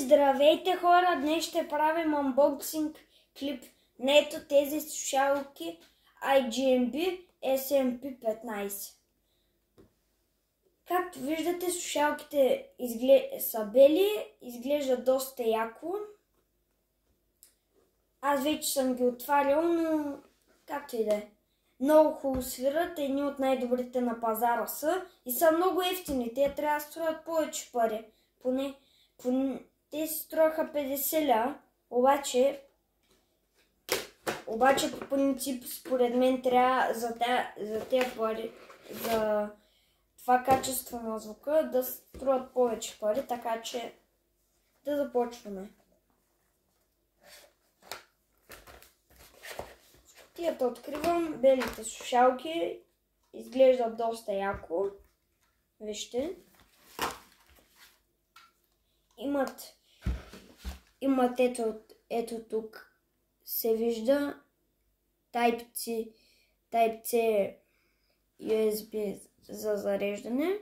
Здравейте хора! Днес ще правим анбоксинг клип на ето тези слушалки IGMB SMP15. Както виждате, слушалките са бели, изглеждат доста яко. Аз вече съм ги отварял, но както и да е. Много хубаво свират, едни от най-добрите на пазара са и са много ефтини. Те трябва да струват повече пари. Поне те си струваха 50 ля, обаче по принцип според мен трябва за тези пари, за това качество на звука да струват повече пари, така че да започваме. Кутията откривам, белите слушалки, изглеждат доста яко, вижте. Имат ето тук се вижда Type-C USB за зареждане.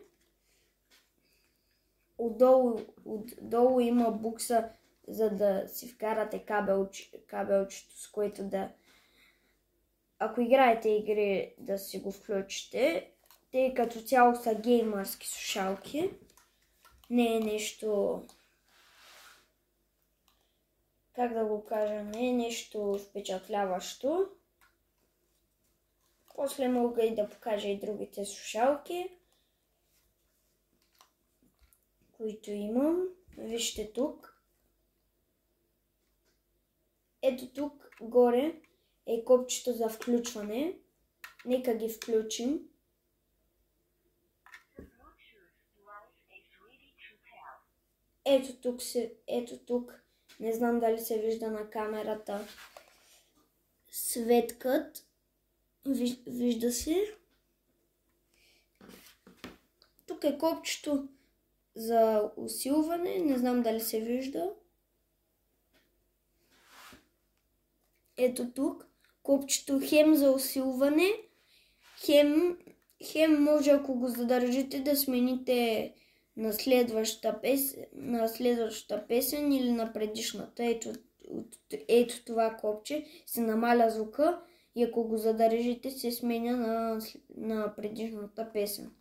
Отдолу има букса, за да си вкарате кабелчето, с което да, ако играете игри, да си го включите. Те като цяло са геймърски слушалки. Не е нещо, как да го кажа, не е нещо впечатляващо. После мога и да покажа и другите слушалки, които имам. Вижте тук. Ето тук горе е копчето за включване. Нека ги включим. Ето тук, не знам дали се вижда на камерата, светкът, вижда се. Тук е копчето за усилване, не знам дали се вижда. Ето тук, копчето хем за усилване, хем може, ако го задържите, да смените на следващата песен или на предишната. Ето това копче се намаля звука и ако го задържите, се сменя на предишната песен.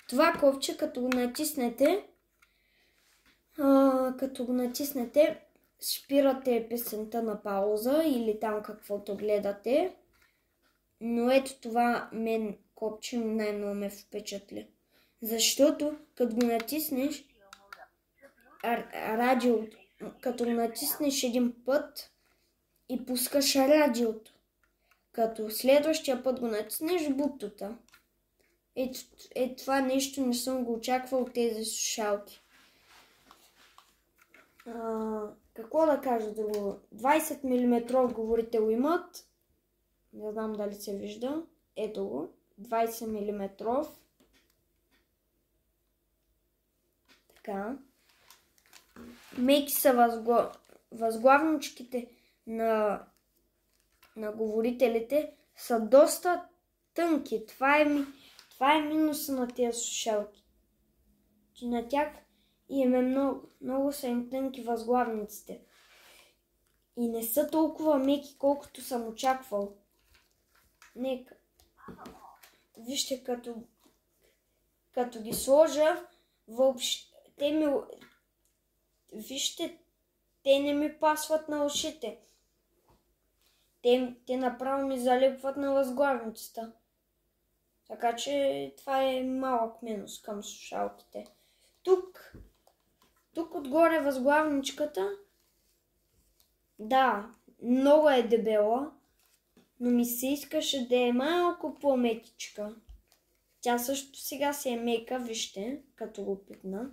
Това копче, като го натиснете, спирате песента на пауза или там каквото гледате. Но ето това копче най-много ме впечатли. Защото като го натиснеш като го натиснеш един път и пускаш радиото. Като следващия път го натиснеш бутута. Това нещо не съм го очаквал от тези слушалки. Какво да кажа друго? 20 мм говорител имат. Не знам дали се вижда. Ето го. 20 мм. Така. Меки са възглавничките на говорителите са доста тънки. Това е минуса на тези слушалки. Че на тях много са им тънки възглавниците. И не са толкова меки, колкото съм очаквал. Нека. Вижте, като ги сложа, въобще те не ми пасват на ушите. Те направо ми залепват на възглавницата. Така че това е малък минус към слушалките. Тук отгоре възглавничката, да, много е дебела, но ми се искаше да е малко по-мекичка. Тя също сега се е мека, вижте, като го пипна.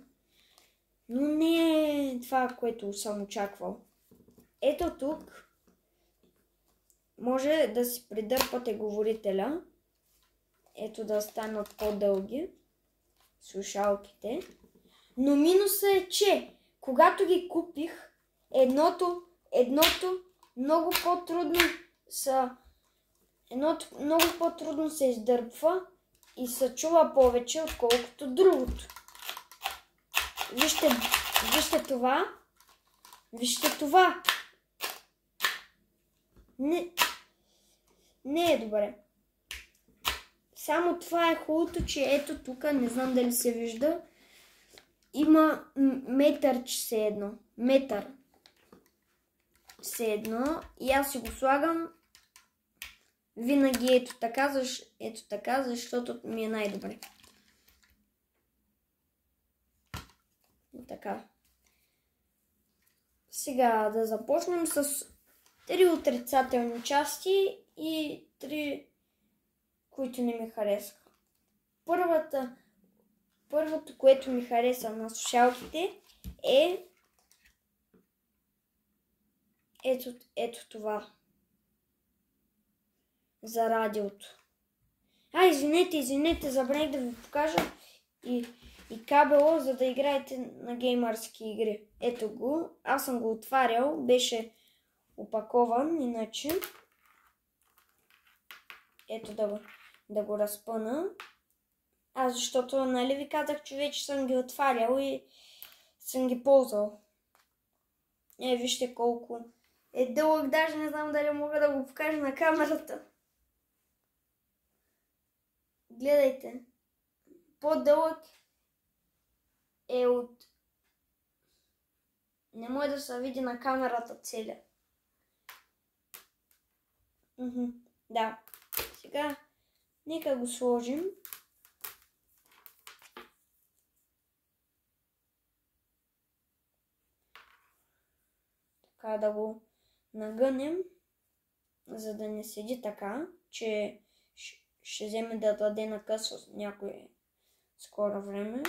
Но не е това, което съм очаквал. Ето тук може да си придърпате говорителя. Ето да станат по-дълги слушалките. Но минусът е, че когато ги купих, едното много по-трудно се издърпва и се чува повече, отколкото другото. Вижте това. Вижте това. Не е добре. Само това е хубавото, че ето тук, не знам дали се вижда, има метър, че се едно. Метър. Все едно. И аз си го слагам винаги ето така, защото ми е най-добре. Така. Сега да започнем с 3 отрицателни части и 3, които не ми харесаха. Първото, което ми хареса на слушалките е ето това. За радиото. Извинете, забравих да ви покажа и кабела, за да играете на геймърски игри. Ето го. Аз съм го отварял. Беше опакован, иначе. Ето да го разпъна. Защото, нали ви казах, че вече съм ги отварял и съм ги ползвал. Вижте колко е дълъг. Даже не знам дали мога да го покажа на камерата. Гледайте. По-дълъг е от... Не може да се види на камерата целия. Да. Сега нека го сложим. Така да го нагънем, за да не седи така, че ще вземе да даде накъсва някое скоро време.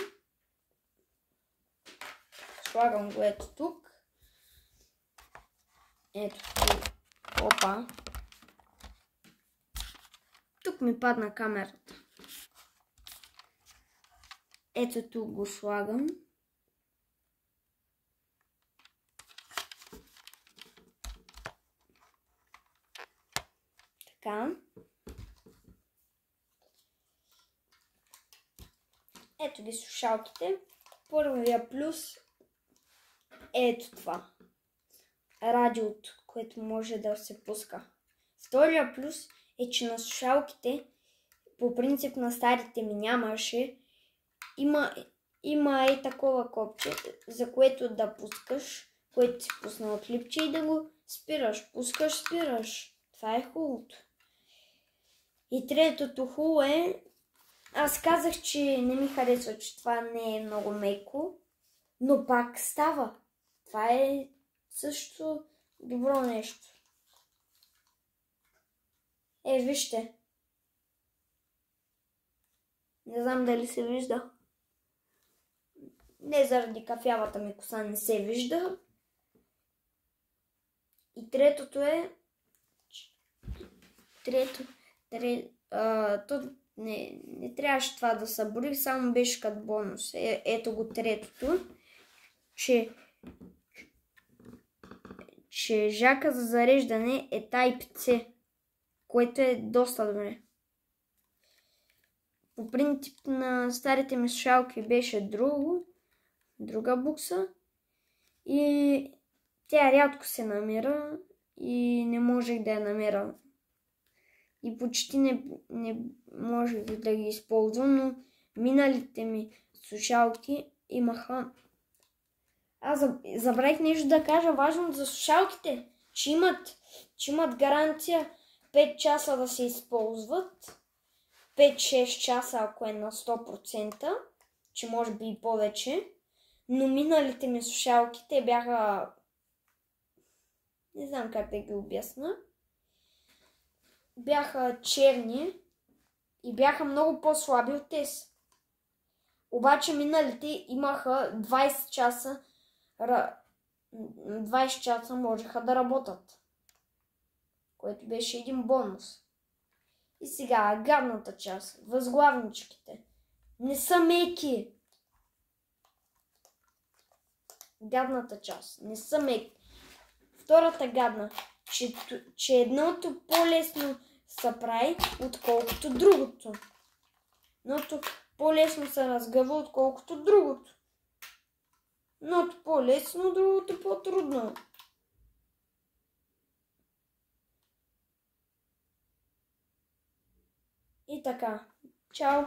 Слагам го ето тук. Ето тук. Опа. Тук ми падна камерата. Ето тук го слагам. Така. Ето ги слушалките. Първия плюс е ето това. Радиото, което може да се пуска. Втория плюс е, че на слушалките, по принцип на старите ми нямаше, има и такова копче, за което да пускаш, което си пусна от клипче и да го спираш. Пускаш, спираш. Това е хубавото. И третото хубаво е, аз казах, че не ми харесва, че това не е много меко, но пак става. Това е също добро нещо. Вижте. Не знам дали се вижда. Не заради кафявата ми коса не се вижда. И третото е... Не трябваше това да събори, само беше като бонус. Ето го третото, че жака за зареждане е Type-C, което е доста добре. По принцип на старите ми слушалки беше друга букса и тя рядко се намира и не можех да я намеря. И почти не можех да ги използвам, но миналите ми слушалки имаха... Аз забравих нещо да кажа важно за слушалките, че имат гаранция 5 часа да се използват, 5-6 часа ако е на 100%, че може би и повече, но миналите ми слушалки, те бяха... Не знам как да ги обясна. Бяха черни и бяха много по-слаби от тези. Обаче миналите имаха 20 часа 20 часа можеха да работят, което беше един бонус. И сега гадната част, възглавничките не са меки. Гадната част не са меки. Втората гадна, че едното по-лесно се прави, отколкото другото. Едното по-лесно се разгъва, отколкото другото. Едното по-лесно, другото по-трудно. И така. Чао!